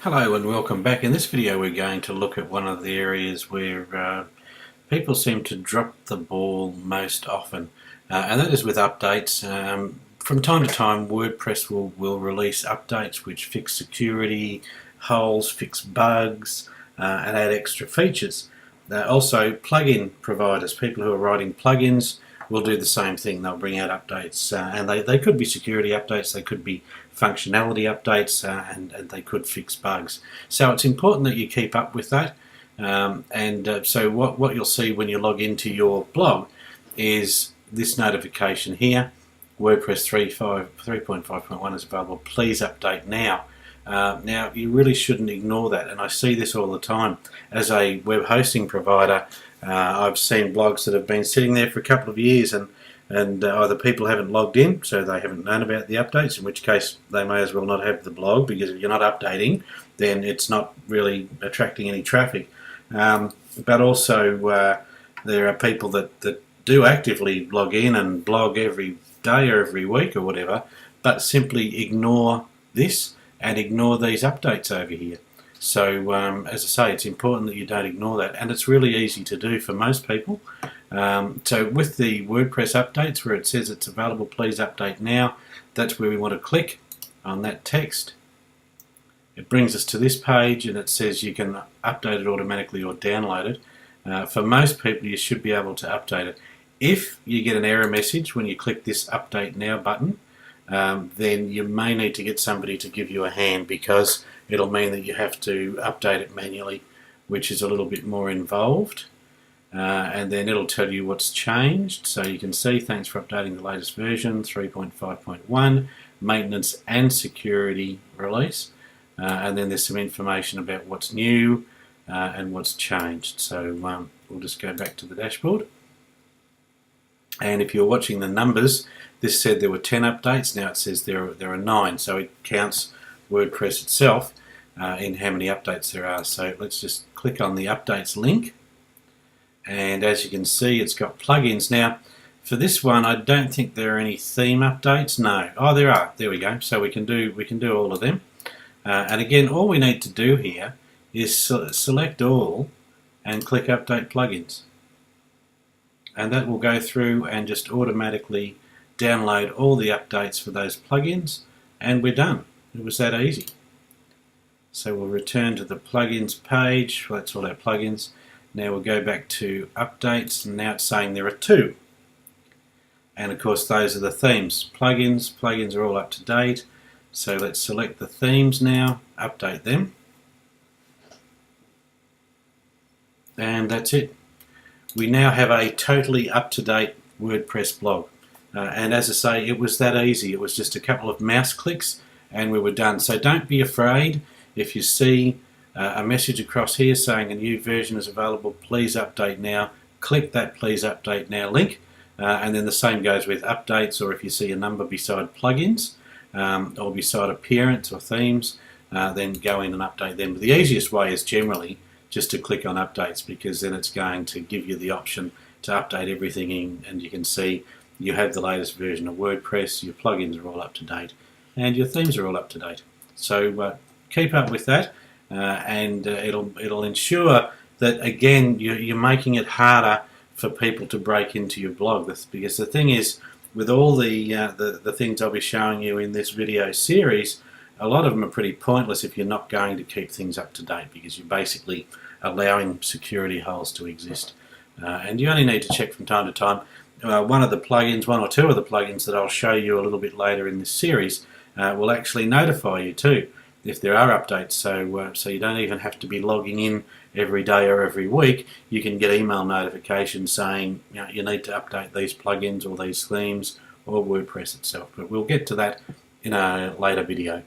Hello and welcome back. In this video we're going to look at one of the areas where people seem to drop the ball most often, and that is with updates. From time to time Wordpress will release updates which fix security holes, fix bugs, and add extra features. Also plugin providers, people who are writing plugins, will do the same thing. They'll bring out updates, and they could be security updates, they could be functionality updates, and they could fix bugs. So it's important that you keep up with that. So what you'll see when you log into your blog is this notification here: WordPress 3.5.1 is available, please update now. Now you really shouldn't ignore that, and I see this all the time. As a web hosting provider, I've seen blogs that have been sitting there for a couple of years, and either people haven't logged in, so they haven't known about the updates, in which case they may as well not have the blog, because if you're not updating, then it's not really attracting any traffic. But also there are people that do actively log in and blog every day or every week or whatever, but simply ignore this and ignore these updates over here. So as I say, it's important that you don't ignore that, and it's really easy to do for most people. So with the WordPress updates, where it says it's available, please update now, that's where we want to click on that text. It brings us to this page, and it says you can update it automatically or download it. For most people, you should be able to update it. If you get an error message when you click this update now button, then you may need to get somebody to give you a hand, because it'll mean that you have to update it manually, which is a little bit more involved. And then it'll tell you what's changed. So you can see, thanks for updating the latest version 3.5.1, maintenance and security release. And then there's some information about what's new and what's changed. So we'll just go back to the dashboard. And if you're watching the numbers, this said there were 10 updates, now it says there are 9, so it counts WordPress itself in how many updates there are. So let's just click on the updates link, and as you can see, it's got plugins. Now for this one, I don't think there are any theme updates. No, oh, there are. There we go. So we can do all of them. And again, all we need to do here is select all and click update plugins, and that will go through and just automatically download all the updates for those plugins, and we're done. It was that easy. So we'll return to the plugins page. That's all our plugins. Now we'll go back to updates, and now it's saying there are 2. And of course those are the themes. Plugins are all up to date. So let's select the themes now, update them. And that's it. We now have a totally up-to-date WordPress blog. And as I say, it was that easy. It was just a couple of mouse clicks and we were done. So don't be afraid if you see a message across here saying a new version is available, please update now. Click that please update now link, and then the same goes with updates, or if you see a number beside plugins or beside appearance or themes, then go in and update them. But the easiest way is generally just to click on updates, because then it's going to give you the option to update everything in, and you can see you have the latest version of WordPress, your plugins are all up to date, and your themes are all up to date. So keep up with that, and it'll ensure that, again, you're making it harder for people to break into your blog. Because the thing is, with all the things I'll be showing you in this video series, a lot of them are pretty pointless if you're not going to keep things up to date, because you're basically allowing security holes to exist. And you only need to check from time to time. One or two of the plugins that I'll show you a little bit later in this series will actually notify you too if there are updates. So you don't even have to be logging in every day or every week. You can get email notifications saying, you need to update these plugins or these themes or WordPress itself. But we'll get to that in a later video.